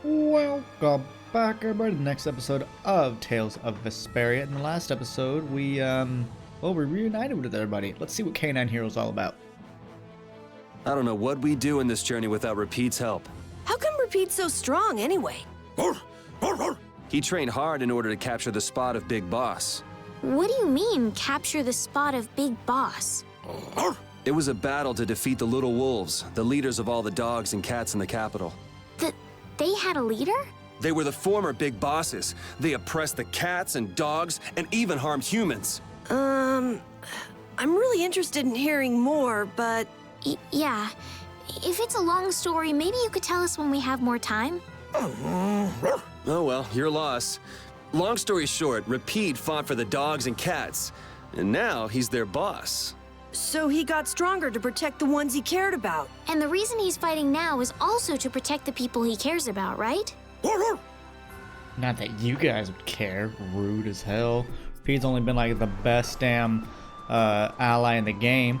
Welcome back, everybody, to the next episode of Tales of Vesperia. In the last episode, we reunited with everybody. Let's see what K9 Hero is all about. I don't know what we do in this journey without Repeat's help. How come Repeat's so strong, anyway? He trained hard in order to capture the spot of Big Boss. What do you mean, capture the spot of Big Boss? It was a battle to defeat the Little Wolves, the leaders of all the dogs and cats in the capital. They had a leader? They were the former Big Bosses. They oppressed the cats and dogs and even harmed humans. I'm really interested in hearing more, but... Yeah. If it's a long story, maybe you could tell us when we have more time? Oh well, your loss. Long story short, Repeat fought for the dogs and cats, and now he's their boss. So he got stronger to protect the ones he cared about. And the reason he's fighting now is also to protect the people he cares about, right? Not that you guys would care. Rude as hell. Pete's only been like the best damn ally in the game.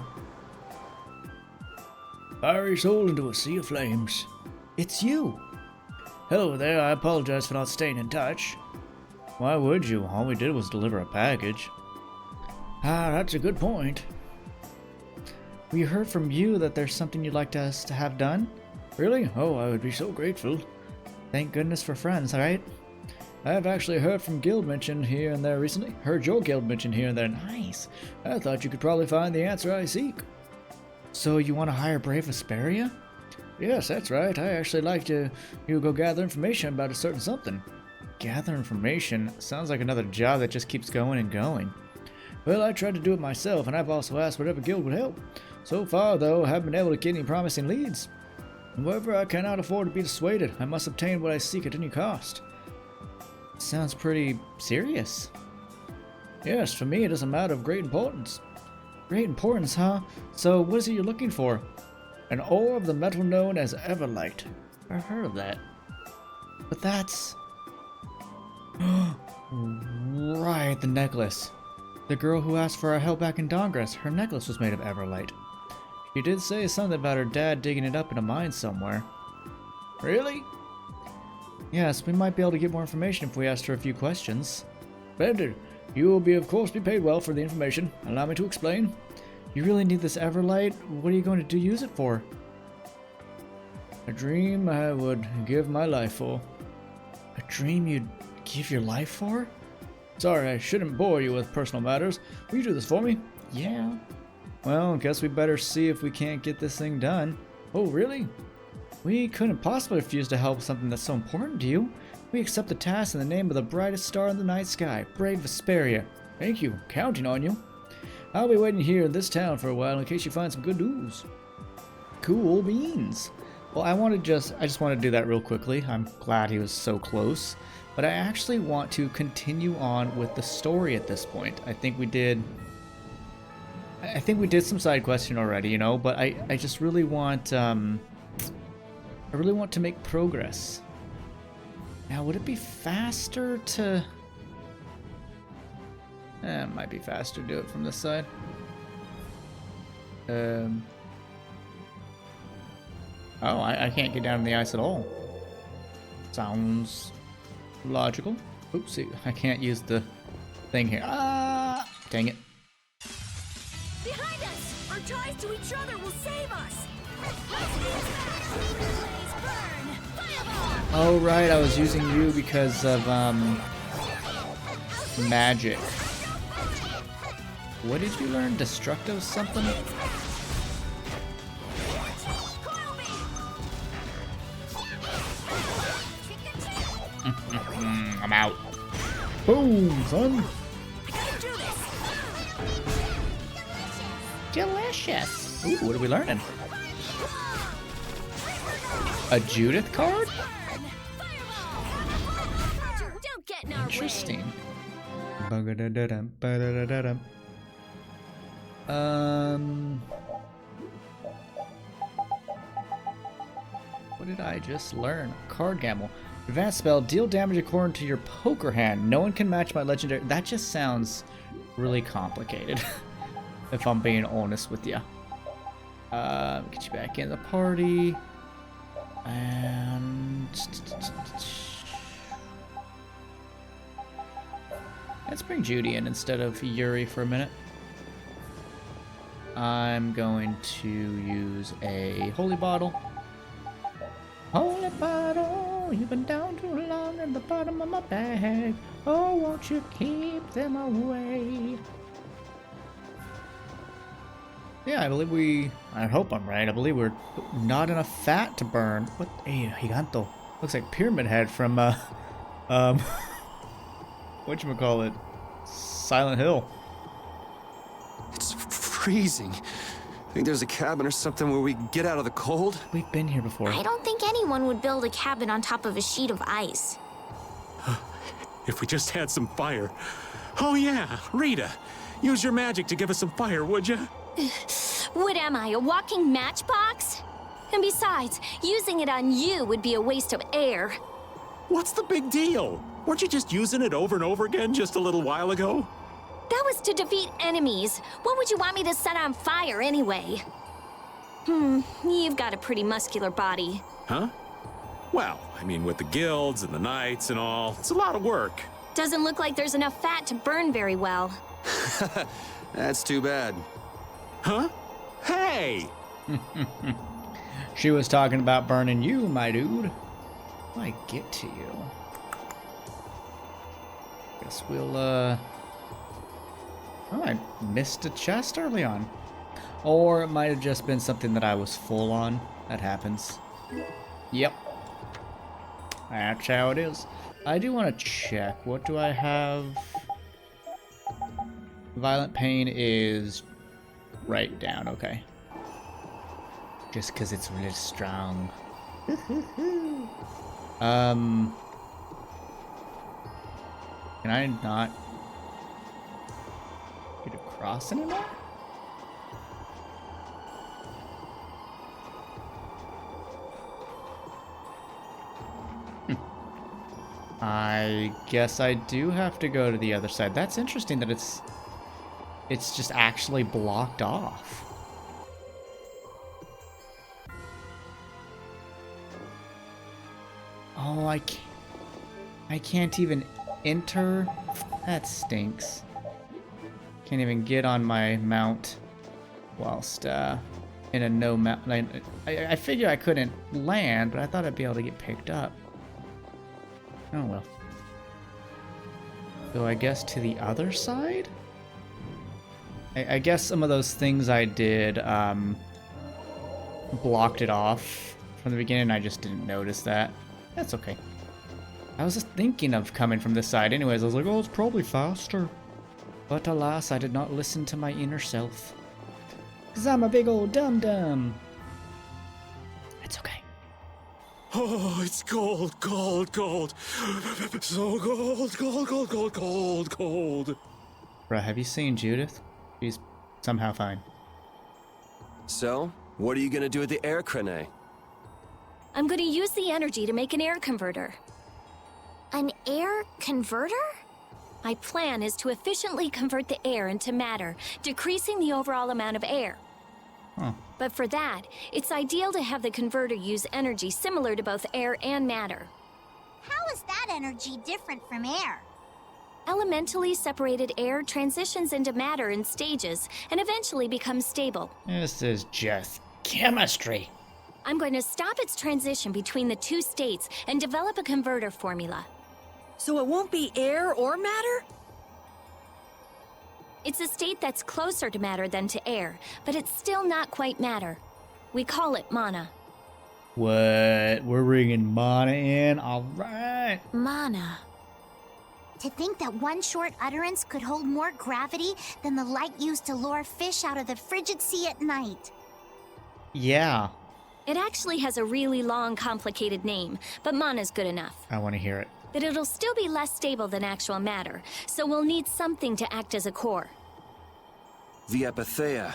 Fiery soul into a sea of flames. It's you. Hello there, I apologize for not staying in touch. Why would you? All we did was deliver a package. Ah, that's a good point. We heard from you that there's something you'd like us to have done? Really? Oh, I would be so grateful. Thank goodness for friends, right? I've actually heard from guild mentioned here and there recently. Heard your guild mentioned here and there. Nice. I thought you could probably find the answer I seek. So you want to hire Brave Vesperia? Yes, that's right. I actually like you go gather information about a certain something. Gather information? Sounds like another job that just keeps going and going. Well, I tried to do it myself, and I've also asked whatever guild would help. So far, though, I haven't been able to get any promising leads. However, I cannot afford to be dissuaded. I must obtain what I seek at any cost. Sounds pretty serious. Yes, for me it is a matter of great importance. Great importance, huh? So, what is it you're looking for? An ore of the metal known as Everlight. I've heard of that. But that's... right, the necklace. The girl who asked for our help back in Dawngrass, her necklace was made of Everlight. She did say something about her dad digging it up in a mine somewhere. Really? Yes, we might be able to get more information if we asked her a few questions. Splendid. You will of course be paid well for the information. Allow me to explain. You really need this Everlight? What are you going to use it for? A dream I would give my life for. A dream you'd give your life for? Sorry, I shouldn't bore you with personal matters. Will you do this for me? Yeah. Well, guess we better see if we can't get this thing done. Oh, really? We couldn't possibly refuse to help with something that's so important to you. We accept the task in the name of the brightest star in the night sky, Brave Vesperia. Thank you. Counting on you. I'll be waiting here in this town for a while in case you find some good news. Cool beans. Well, I just want to do that real quickly. I'm glad he was so close. But I actually want to continue on with the story at this point. I think we did some side questing already, you know, but I just really want I really want to make progress. Now, would it be faster to it might be faster to do it from this side. Oh, I can't get down in the ice at all. Sounds logical. Oopsie, I can't use the thing here. Ah, dang it. Behind us! Our ties to each other will save us! Oh right, I was using you because of magic. What did you learn? Destructive something? I'm out. Boom, son. Delicious. Ooh, what are we learning? A Judith card? Interesting. What did I just learn? Card gamble. Advanced spell, deal damage according to your poker hand. No one can match my legendary. That just sounds really complicated, if I'm being honest with you. Get you back in the party. And Let's bring Judy in instead of Yuri for a minute. I'm going to use a holy bottle. Holy bottle, you've been down too long at the bottom of my bag. Oh, won't you keep them away? Yeah, I hope I'm right. I believe we're not enough fat to burn. What? Hey, Giganto. Looks like Pyramid Head from, whatchamacallit? Silent Hill. It's freezing. Think there's a cabin or something where we can get out of the cold? We've been here before. I don't think anyone would build a cabin on top of a sheet of ice. If we just had some fire. Oh yeah, Rita. Use your magic to give us some fire, would you? What am I, a walking matchbox? And besides, using it on you would be a waste of air. What's the big deal? Weren't you just using it over and over again just a little while ago? That was to defeat enemies. What would you want me to set on fire anyway? You've got a pretty muscular body. Huh? Well, I mean, with the guilds and the knights and all, it's a lot of work. Doesn't look like there's enough fat to burn very well. That's too bad. Huh? Hey! She was talking about burning you, my dude. I get to you. Guess we'll, Oh, I missed a chest early on. Or it might have just been something that I was full on. That happens. Yep. That's how it is. I do want to check. What do I have? Violent pain is right down. Okay. Just because it's really strong. Can I not get across anymore? I guess I do have to go to the other side. That's interesting that it's just actually blocked off. Oh, I can't even enter. That stinks. Can't even get on my mount whilst in a no mount. I figured I couldn't land, but I thought I'd be able to get picked up. Oh well. So I guess to the other side? I guess some of those things I did blocked it off from the beginning. I just didn't notice that. That's okay. I was just thinking of coming from this side anyways. I was like, oh, it's probably faster. But alas, I did not listen to my inner self. 'Cause I'm a big old dum-dum. It's okay. Oh, it's cold, cold, cold. So cold, cold, cold, cold, cold, cold. Bruh, have you seen Judith? She's somehow fine. So, what are you gonna do with the air crane? I'm going to use the energy to make an air converter. An air converter? My plan is to efficiently convert the air into matter, decreasing the overall amount of air. Huh. But for that, it's ideal to have the converter use energy similar to both air and matter. How is that energy different from air? Elementally separated air transitions into matter in stages and eventually becomes stable. This is just chemistry. I'm going to stop its transition between the two states and develop a converter formula. So it won't be air or matter? It's a state that's closer to matter than to air, but it's still not quite matter. We call it mana. What? We're bringing mana in? Alright. Mana. To think that one short utterance could hold more gravity than the light used to lure fish out of the frigid sea at night. Yeah. It actually has a really long, complicated name, but mana's good enough. I want to hear it. But it'll still be less stable than actual matter, so we'll need something to act as a core. The Epithea.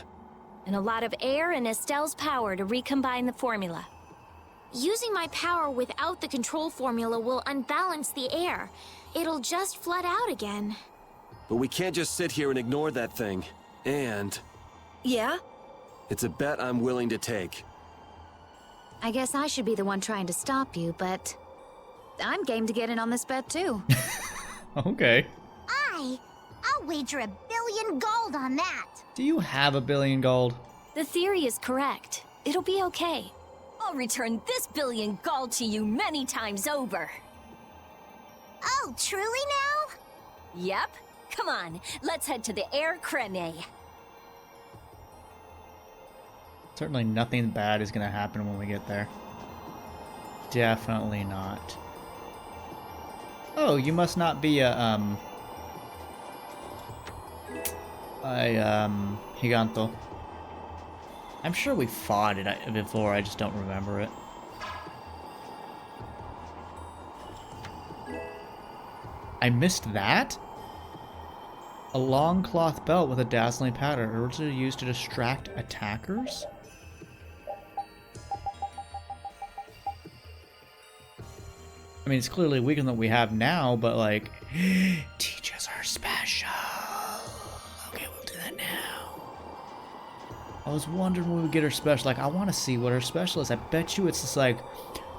And a lot of air and Estelle's power to recombine the formula. Using my power without the control formula will unbalance the air. It'll just flood out again. But we can't just sit here and ignore that thing. And Yeah? it's a bet I'm willing to take. I guess I should be the one trying to stop you, but I'm game to get in on this bet too. Okay. I'll wager 1 billion gold on that. Do you have 1 billion gold? The theory is correct. It'll be okay. I'll return this 1 billion gold to you many times over. Oh, truly now? Yep. Come on, let's head to the Air Crene. Certainly nothing bad is gonna happen when we get there. Definitely not. Oh, you must not be a Giganto. I'm sure we fought it before, I just don't remember it. I missed that? A long cloth belt with a dazzling pattern, originally used to distract attackers? I mean, it's clearly weaker than what we have now, but like, teach us our special. Okay, we'll do that now. I was wondering when we get her special. Like, I want to see what her special is. I bet you it's just like,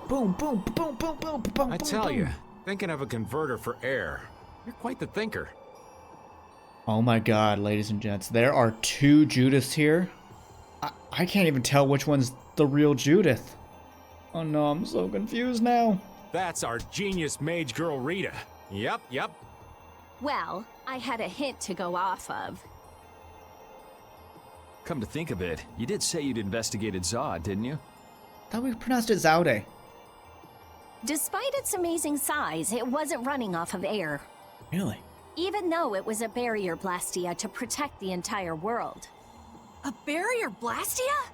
boom, boom, boom, boom, boom, boom. I tell you, thinking of a converter for air. You're quite the thinker. Oh my god, ladies and gents, there are 2 Judiths here. I can't even tell which one's the real Judith. Oh no, I'm so confused now. That's our genius mage girl Rita. Yep. Well, I had a hint to go off of. Come to think of it, you did say you'd investigated Zod, didn't you? Thought we pronounced it Zaude. Despite its amazing size, it wasn't running off of air. Really? Even though it was a barrier blastia to protect the entire world. A barrier blastia?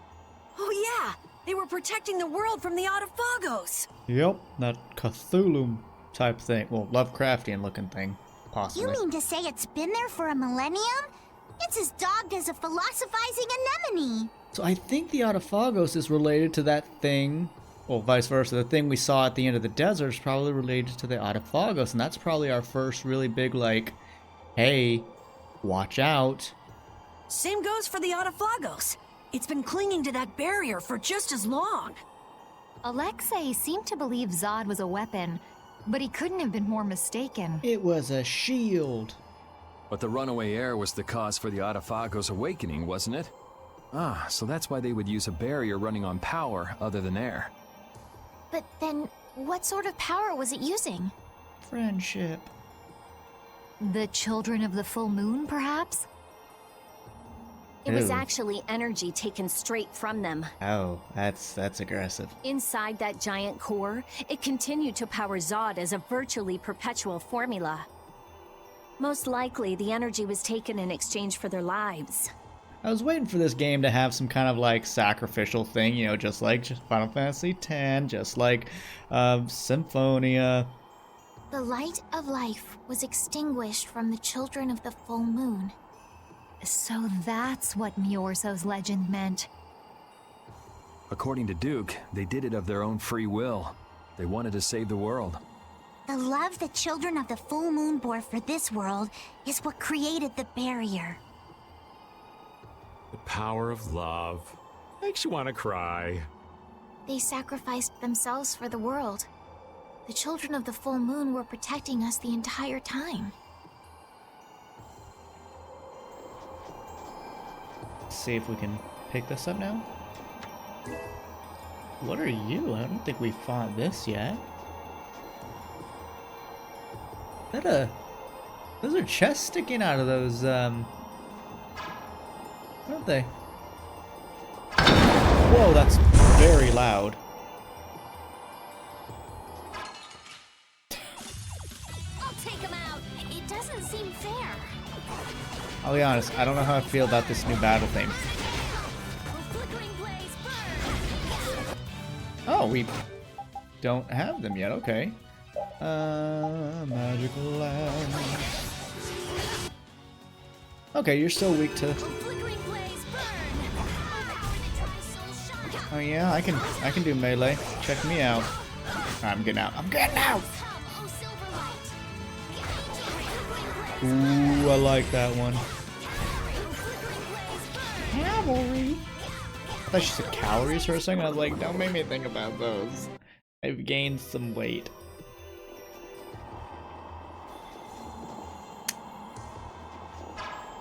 Oh yeah, they were protecting the world from the Autophagos. Yep, that Cthulhu type thing. Well, Lovecraftian looking thing, possibly. You mean to say it's been there for a millennium? It's as dogged as a philosophizing anemone. So I think the Autophagos is related to that thing, well, vice versa. The thing we saw at the end of the desert is probably related to the Autophagos, and that's probably our first really big, like, hey, watch out. Same goes for the Autophagos. It's been clinging to that barrier for just as long. Alexei seemed to believe Zod was a weapon, but he couldn't have been more mistaken. It was a shield. But the runaway air was the cause for the Autophagos' awakening, wasn't it? Ah, so that's why they would use a barrier running on power other than air. But then, what sort of power was it using? Friendship. The children of the full moon, perhaps? It was Ew. actually energy taken straight from them. Oh, that's aggressive. Inside that giant core, it continued to power Zod as a virtually perpetual formula. Most likely, the energy was taken in exchange for their lives. I was waiting for this game to have some kind of like sacrificial thing, you know, just like Final Fantasy X, just like Symphonia. The light of life was extinguished from the children of the full moon. So that's what Miorso's legend meant. According to Duke, they did it of their own free will. They wanted to save the world. The love the children of the full moon bore for this world is what created the barrier. The power of love. Makes you want to cry. They sacrificed themselves for the world. The children of the full moon were protecting us the entire time. Let's see if we can pick this up now. What are you? I don't think we fought this yet. Is that a... Those are chests sticking out of those, aren't they? Whoa, that's very loud. I'll take him out. It doesn't seem fair. I'll be honest, I don't know how I feel about this new battle theme. Oh, we don't have them yet, okay. Magical land. Okay, you're still weak to... Oh yeah, I can do melee. Check me out. I'm getting out. I'm getting out! Ooh, I like that one. Cavalry. I thought she said calories for a second. I was like, don't make me think about those. I've gained some weight.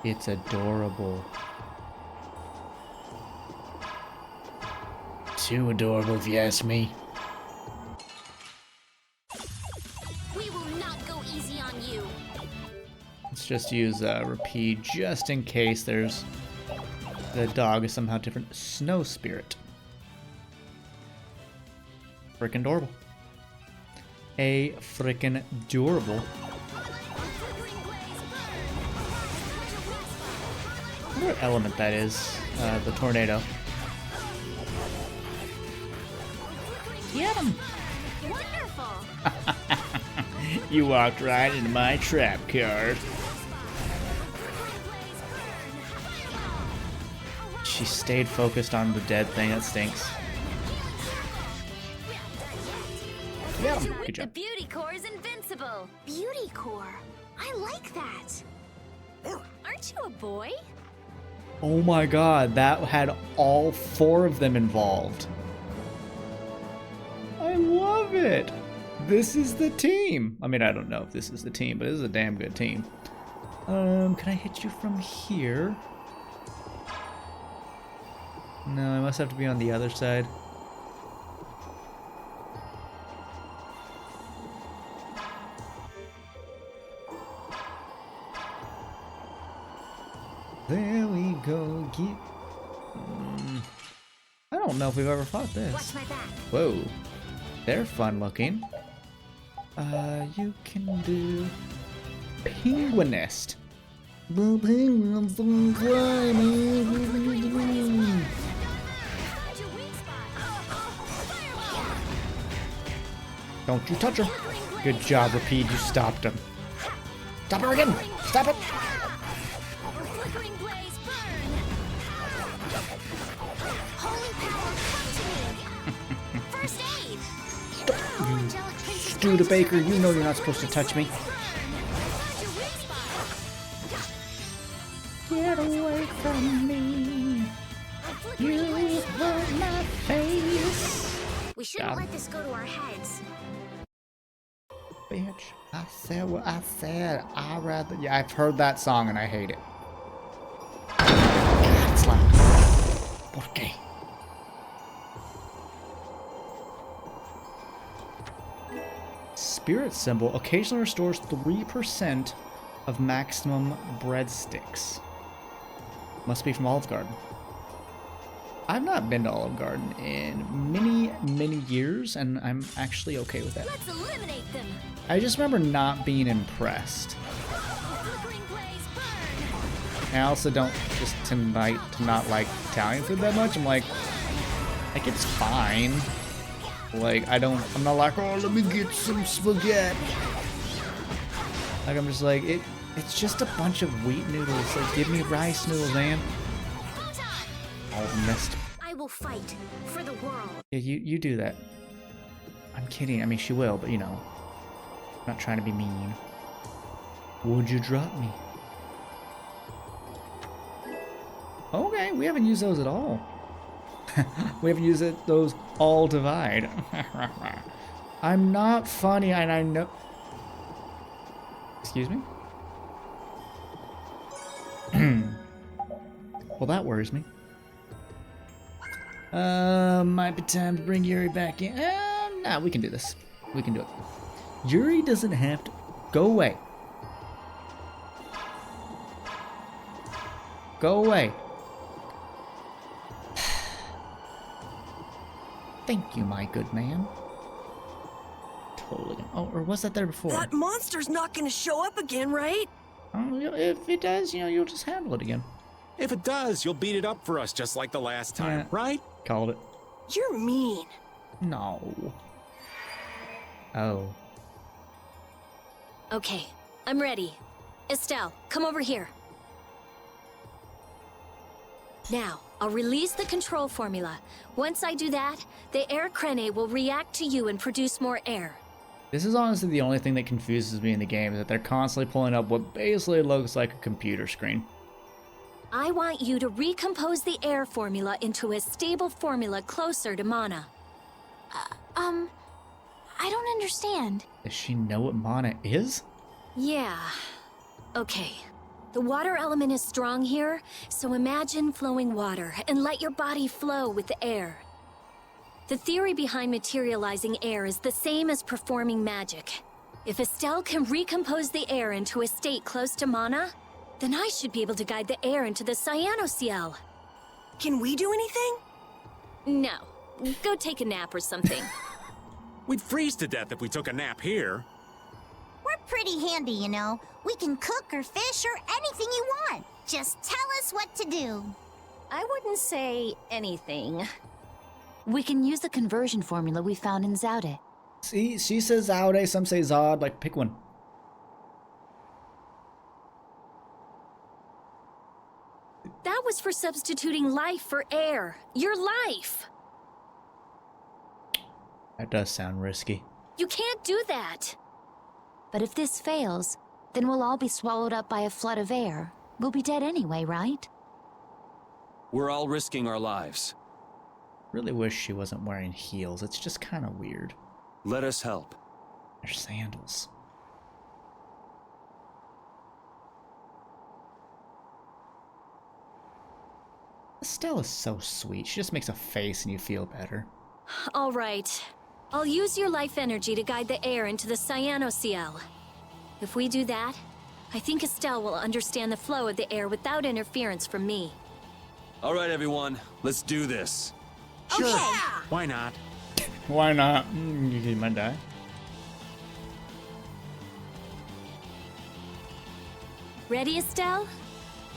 It's adorable. Too adorable if you ask me. We will not go easy on you. Let's just use repeat just in case there's the dog is somehow different. Snow spirit. Frickin' adorable. A frickin' adorable. I wonder what element that is. The tornado. Get him! Wonderful. You walked right into my trap card. She stayed focused on the dead thing. That stinks. Yeah, good The job. beauty core is invincible. Beauty core. I like that. Aren't you a boy? Oh my god, that had all 4 of them involved. I love it. This is the team. I mean, I don't know if this is the team, but this is a damn good team. Can I hit you from here? No, I must have to be on the other side. There we go. Get. I don't know if we've ever fought this. Watch my back. Whoa. They're fun looking. You can do Penguinist. The penguins don't fly, man. Don't you touch her. Good job, Repeat. You stopped him. Stop her again. Stop it. Flickering blaze burn. Holy power, come to me. First aid. Oh, angelic princess. Studebaker, you know you're not supposed to touch me. Get away from me. You hurt my face. We shouldn't let this go to our heads. Bitch, I said what I said. I rather. Yeah, I've heard that song and I hate it. God, it's loud. ¿Por qué? Spirit symbol occasionally restores 3% of maximum breadsticks. Must be from Olive Garden. I've not been to Olive Garden in many years, and I'm actually okay with that. Let's eliminate them. I just remember not being impressed. Flickering blaze burn. I also don't just tonight to not like Italian food that much. I'm like it's fine. Like I'm not like, oh, let me get some spaghetti. Like I'm just like it's just a bunch of wheat noodles. Like give me rice noodles, man. All messed. I will fight for the world. Yeah, you do that. I'm kidding. I mean, she will, but you know, I'm not trying to be mean. Would you drop me? Okay, we haven't used those at all. We haven't used those all divide. I'm not funny, and I know. Excuse me? Well, that worries me. Might be time to bring Yuri back in. Nah, we can do this. We can do it. Yuri doesn't have to. Go away. Go away. Thank you, my good man. Totally. Oh, or was that there before? That monster's not gonna show up again, right? Oh, if it does, you'll just handle it again. If it does, you'll beat it up for us just like the last time, Yeah. right? Called it. You're mean. No. Oh. Okay, I'm ready. Estelle, come over here. Now, I'll release the control formula. Once I do that, the air crene will react to you and produce more air. This is honestly the only thing that confuses me in the game, is that they're constantly pulling up what basically looks like a computer screen. I want you to recompose the air formula into a stable formula closer to mana. I don't understand. Does she know what mana is? Yeah. Okay. The water element is strong here, so imagine flowing water and let your body flow with the air. The theory behind materializing air is the same as performing magic. If Estelle can recompose the air into a state close to mana, then I should be able to guide the air into the Cyanoceal. Can we do anything? No. Go take a nap or something. We'd freeze to death if we took a nap here. We're pretty handy, you know. We can cook or fish or anything you want. Just tell us what to do. I wouldn't say anything. We can use the conversion formula we found in Zaude. See, she says Zaude, some say Zod, like pick one. That was for substituting life for air. Your life! That does sound risky. You can't do that! But if this fails, then we'll all be swallowed up by a flood of air. We'll be dead anyway, right? We're all risking our lives. Really wish she wasn't wearing heels. It's just kind of weird. Let us help. They're sandals. Estelle is so sweet. She just makes a face and you feel better. All right. I'll use your life energy to guide the air into the Cyanoceal. If we do that, I think Estelle will understand the flow of the air without interference from me. All right, everyone. Let's do this. Sure. Okay. Why not? Why not? You might die. Ready, Estelle?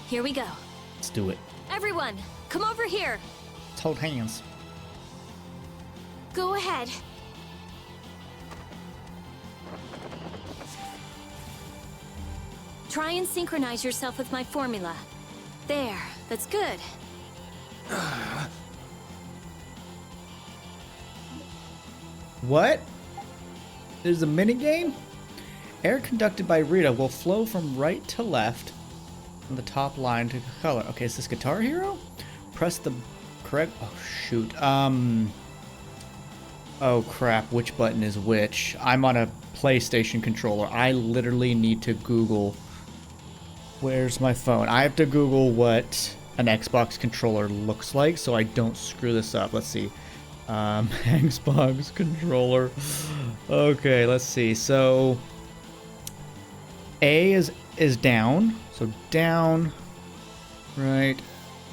Here we go. Let's do it. Everyone, come over here. Let's hold hands. Go ahead. Try and synchronize yourself with my formula. There, that's good. What? There's a minigame? Air conducted by Rita will flow from right to left from the top line to color. Okay, is this Guitar Hero? Press the correct... Oh, shoot. Oh, crap. Which button is which? I'm on a PlayStation controller. I literally need to Google... Where's my phone? I have to Google what an Xbox controller looks like so I don't screw this up. Let's see. Xbox controller. Okay, let's see. So A is down. So down. Right.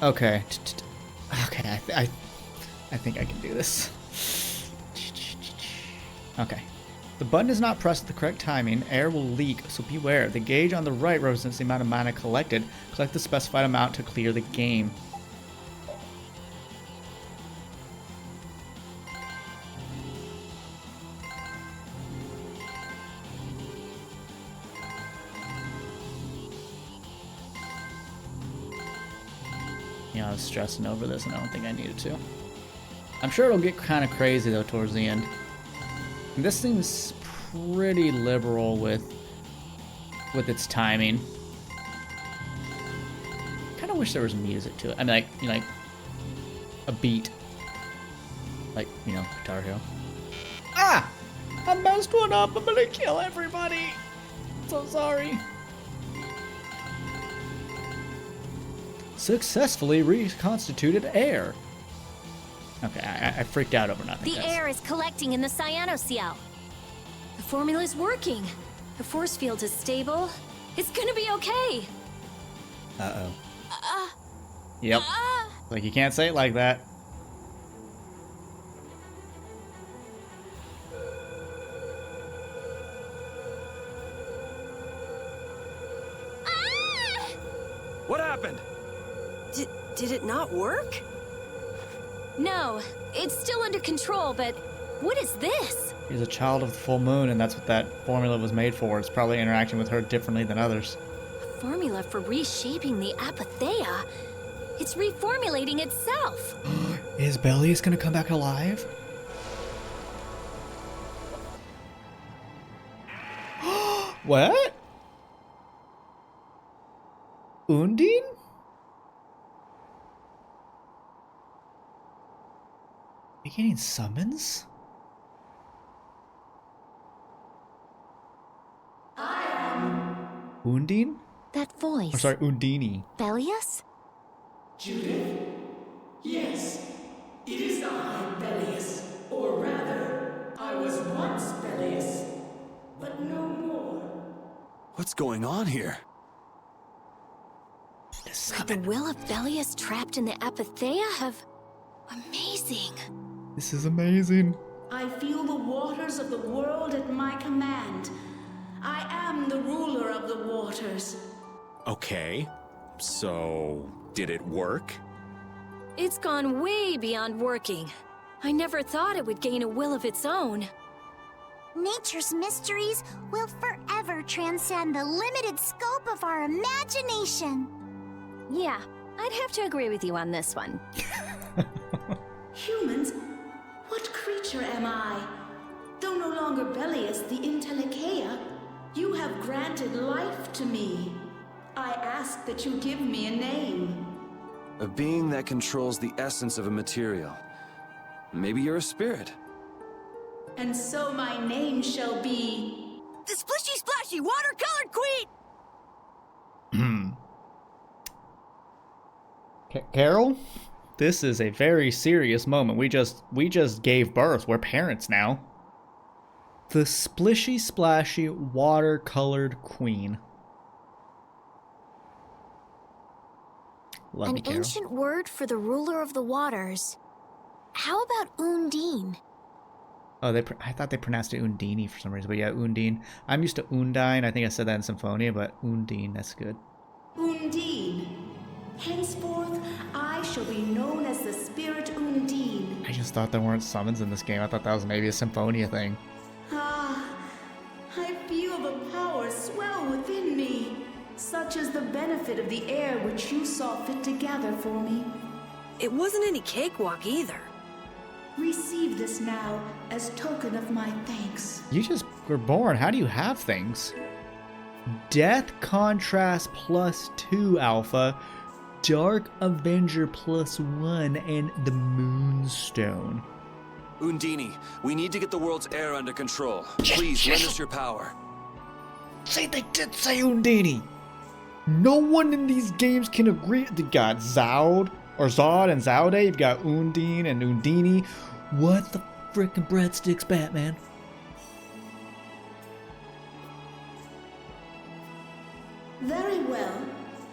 Okay. Okay. I think I can do this. Okay. The button is not pressed at the correct timing. Air will leak, so beware. The gauge on the right represents the amount of mana collected. Collect the specified amount to clear the game. Yeah, I was stressing over this and I don't think I needed to. I'm sure it'll get kind of crazy though towards the end. And this thing's pretty liberal with its timing. Kind of wish there was music to it. I mean, like, you know, like a beat, like, you know, Guitar Hero. Ah! I messed one up. I'm gonna kill everybody. So sorry. Successfully reconstituted air. Okay, I freaked out over nothing. The air is collecting in the Cyanoceal. The formula is working. The force field is stable. It's gonna be okay. Uh-oh. Yep. Like, you can't say it like that. What happened? Did it not work? No, it's still under control, but what is this? He's a child of the full moon, and that's what that formula was made for. It's probably interacting with her differently than others. A formula for reshaping the Apatheia. It's reformulating itself. Is Bellius gonna come back alive? What? Undine? Are you getting summons? Undine? That voice. voice. I'm sorry, Undini. Bellius? Judith? Yes, it is I, Bellius. Or rather, I was once Bellius, but no more. What's going on here? Could the will of Bellius trapped in the Apatheia have... Amazing. This is amazing. I feel the waters of the world at my command. I am the ruler of the waters. Okay, so did it work? It's gone way beyond working. I never thought it would gain a will of its own. Nature's mysteries will forever transcend the limited scope of our imagination. Yeah, I'd have to agree with you on this one. Humans? What creature am I? Though no longer Bellius the Intellicheia, you have granted life to me. I ask that you give me a name. A being that controls the essence of a material. Maybe you're a spirit. And so my name shall be... The Splishy Splashy Watercolored Queen! Carol? This is a very serious moment. We just gave birth. We're parents now. The Splishy Splashy Watercolored Queen. Love An me, Carol. ancient word for the ruler of the waters. How about Undine? Oh, I thought they pronounced it Undini for some reason, but yeah, Undine. I'm used to Undine. I think I said that in Symphonia, but Undine, that's good. Undine. Henceforth, I shall be known as the spirit Undine. I just thought there weren't summons in this game. I thought that was maybe a Symphonia thing. Ah, I feel the power swell within me, such as the benefit of the air which you saw fit to gather for me. It wasn't any cakewalk either. Receive this now as token of my thanks. You just were born. How do you have things? Death Contrast +2 Alpha, Dark Avenger +1, and the Moonstone. Undini, we need to get the world's air under control. Please, lend us your power. See, they did say Undini. No one in these games can agree. You got Zod and Zaude. You've got Undine and Undini. What the frickin' breadsticks, Batman? Very well.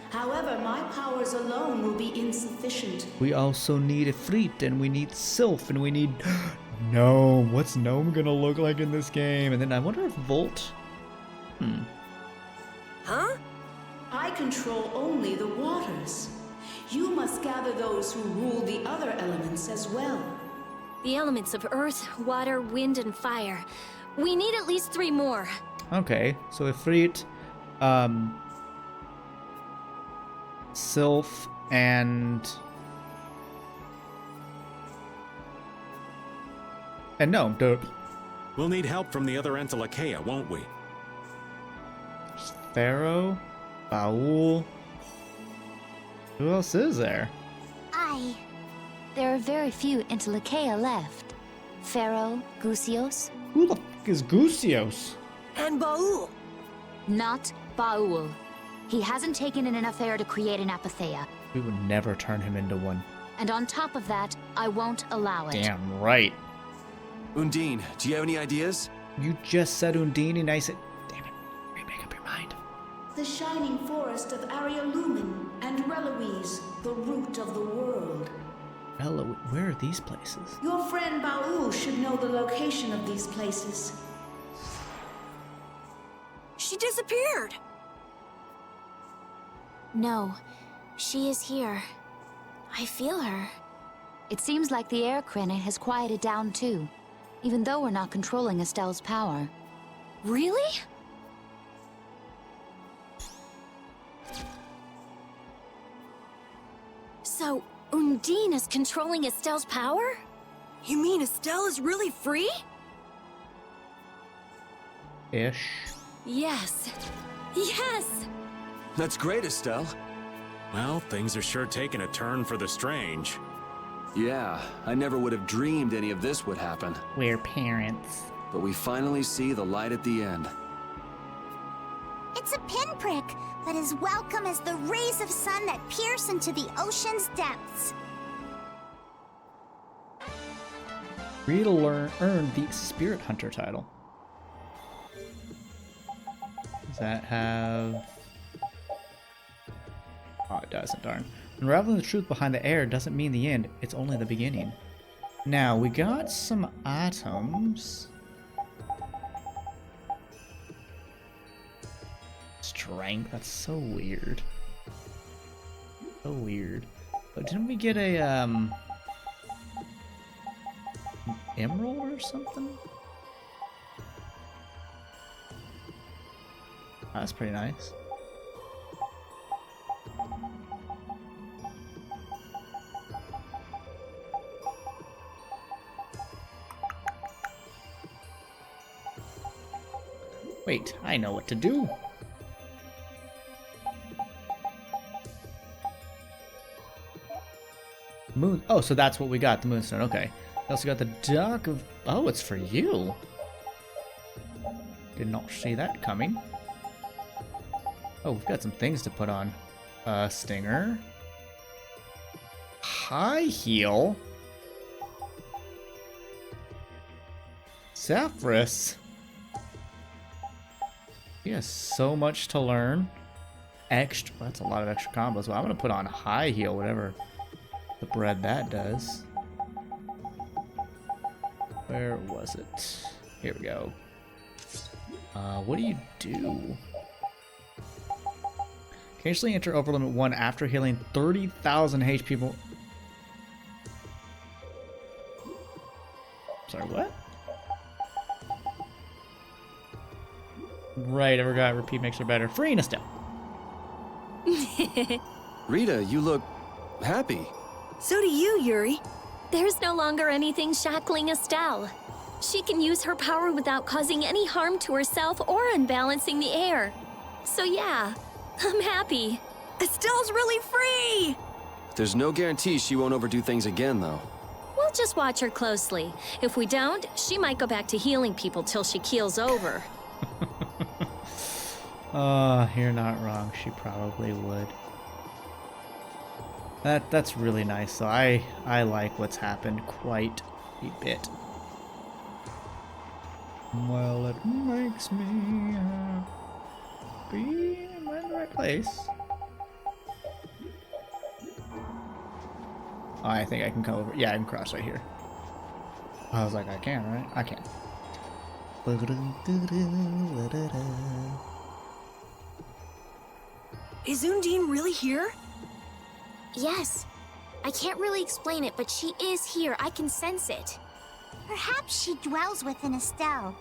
However, my powers alone will be insufficient. We also need Ifrit, and we need Sylph, and we need Gnome. What's Gnome gonna look like in this game? And then I wonder if Volt. Huh? I control only the waters. You must gather those who rule the other elements as well. The elements of earth, water, wind, and fire. We need at least 3 more. Okay, so Ifrit, Sylph, and Gnome. We'll need help from the other Entelikeia, won't we? Pharaoh, Baul. Who else is there? There are very few Intelikeia left. Pharaoh, Gusios. Who the f is Gusios? And Baul. Not Baul. He hasn't taken in enough air to create an Apatheia. We would never turn him into one. And on top of that, I won't allow it. Damn right. Undine, do you have any ideas? You just said Undine and I said, damn it, remake up your mind. The shining forest of Arialumen and Reloise, the root of the world. Hello, where are these places? Your friend Baul should know the location of these places. She disappeared. No, she is here. I feel her. It seems like the air crinate has quieted down too, even though we're not controlling Estelle's power. Really? So, Undine is controlling Estelle's power? You mean Estelle is really free? Ish. Yes. Yes! That's great, Estelle. Well, things are sure taking a turn for the strange. Yeah, I never would have dreamed any of this would happen. We're parents. But we finally see the light at the end. It's a pinprick, but as welcome as the rays of sun that pierce into the ocean's depths. Rita earned the Spirit Hunter title. Does that have... Oh, it doesn't, darn. Unraveling the truth behind the air doesn't mean the end, it's only the beginning. Now, we got some items. Strength, that's so weird. So weird. But didn't we get a, an emerald or something? Oh, that's pretty nice. Wait, I know what to do. Moon. Oh, so that's what we got, the moonstone. Okay. We also got the Duck of... Oh, it's for you. Did not see that coming. Oh, we've got some things to put on. Stinger. High heel. Saphris. He has so much to learn. Extra. That's a lot of extra combos. Well, I'm going to put on high heel, whatever the bread that does. Where was it? Here we go. What do you do? Occasionally enter over limit 1 after healing 30,000 HP. Sorry, what? Right, I forgot. Repeat makes her better. Free Estelle. Rita, you look happy. So do you, Yuri. There's no longer anything shackling Estelle. She can use her power without causing any harm to herself or unbalancing the air. So yeah, I'm happy. Estelle's really free! There's no guarantee she won't overdo things again, though. We'll just watch her closely. If we don't, she might go back to healing people till she keels over. You're not wrong. She probably would. That's really nice. So I like what's happened quite a bit. Well, it makes me happy. Am I in the right place? Oh, I think I can come over. Yeah, I can cross right here. I was like, I can, right? I can. Is Undine really here? Yes. I can't really explain it, but she is here. I can sense it. Perhaps she dwells within Estelle.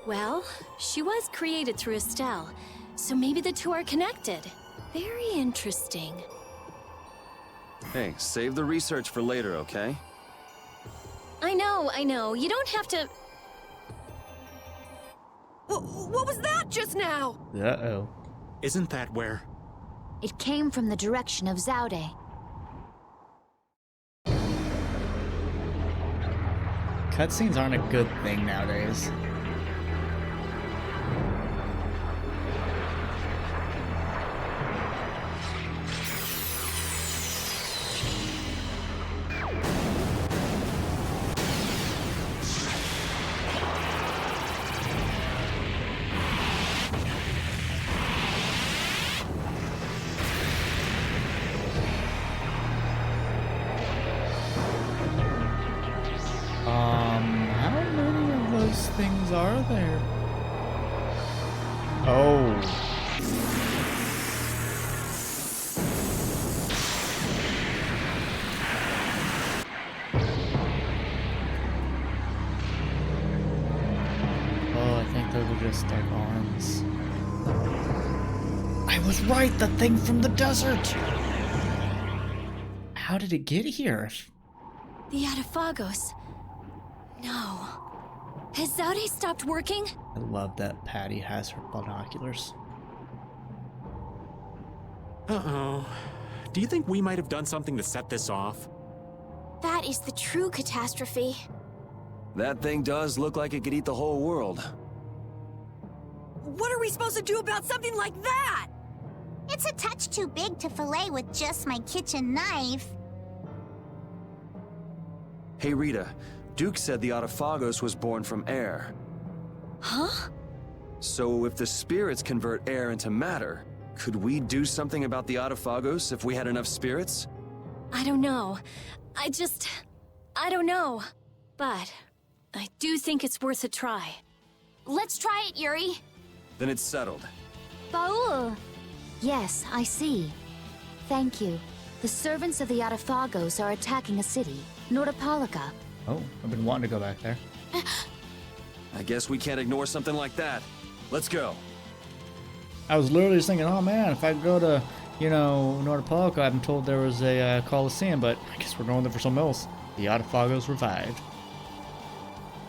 Well, she was created through Estelle, so maybe the two are connected. Very interesting. Hey, save the research for later, okay? I know. You don't have to... What was that just now? Uh-oh. Isn't that where? It came from the direction of Zaude. Cutscenes aren't a good thing nowadays. How many of those things are there? Oh. Oh, I think those are just like arms. I was right, the thing from the desert! How did it get here? The Adafagos. No. Has Zaude stopped working? I love that Patty has her binoculars. Uh-oh. Do you think we might have done something to set this off? That is the true catastrophe. That thing does look like it could eat the whole world. what are we supposed to do about something like that? It's a touch too big to fillet with just my kitchen knife. Hey, Rita. Duke said the Autophagos was born from air. Huh? So if the spirits convert air into matter, could we do something about the Autophagos if we had enough spirits? I don't know. I don't know. But I do think it's worth a try. Let's try it, Yuri. Then it's settled. Baul! Yes, I see. Thank you. The servants of the Autophagos are attacking a city, Nordopolica. Oh, I've been wanting to go back there. I guess we can't ignore something like that. Let's go. I was literally just thinking, oh man, if I go to, Nordopolica, I've been told there was a Coliseum, but I guess we're going there for something else. The Autophagos revived.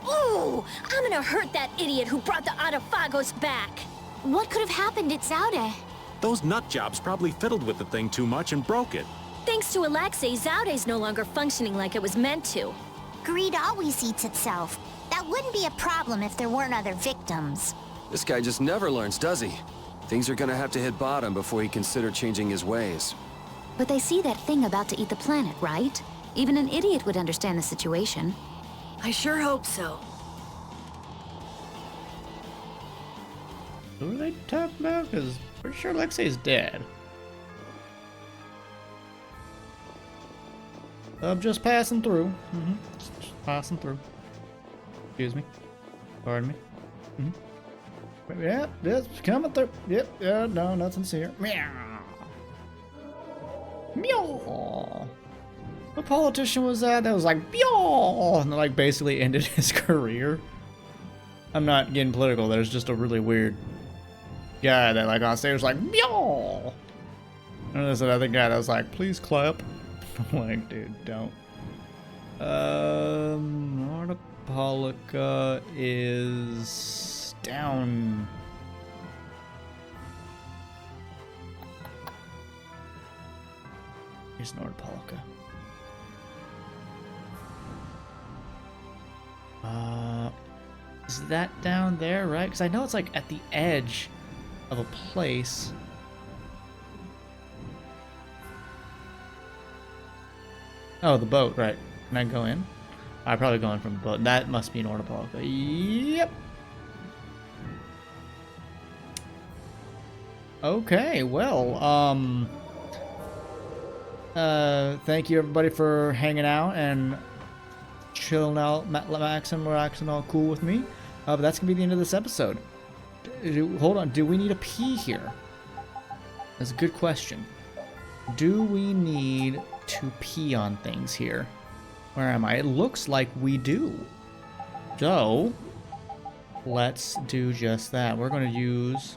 Ooh! I'm gonna hurt that idiot who brought the Autophagos back! What could have happened at Zaude? Those nut jobs probably fiddled with the thing too much and broke it. Thanks to Alexei, Zaude's no longer functioning like it was meant to. Greed always eats itself. That wouldn't be a problem if there weren't other victims. This guy just never learns, does he? Things are gonna have to hit bottom before he consider changing his ways. But they see that thing about to eat the planet, right? Even an idiot would understand the situation. I sure hope so. Who are they talking about? Because pretty sure Alexei's dead. I'm just passing through. Just passing through. Excuse me. Pardon me. Yeah, it's coming through. Yep, yeah, no, nothing's here. Meow. Meow. What politician was that? That was like, meow, and like basically ended his career. I'm not getting political. There's just a really weird guy that like on stage was like, meow. And there's another guy that was like, please clap. I'm like, dude, don't. Nordopolica is down. Here's Nordopolica. Is that down there, right? Because I know it's like at the edge of a place. Oh, the boat, right. Can I go in? I'm probably going from the boat. That must be Nordopolica. Yep. Okay, well, thank you everybody for hanging out and chilling out, relaxing all cool with me. But that's gonna be the end of this episode. Hold on, do we need a pee here? That's a good question. Do we need to pee on things here? Where am I? It looks like we do. So, let's do just that. We're gonna use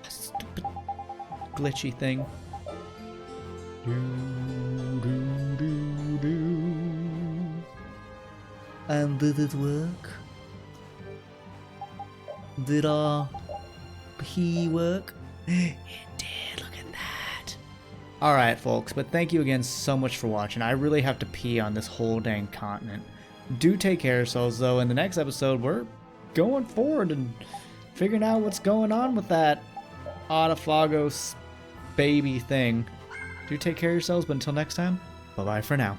a stupid glitchy thing. And did it work? Did our pee work? It did, look at that. Alright folks, but thank you again so much for watching. I really have to pee on this whole dang continent. Do take care of yourselves though. In the next episode, we're going forward and figuring out what's going on with that Autophagos baby thing. Do take care of yourselves, but until next time, bye-bye for now.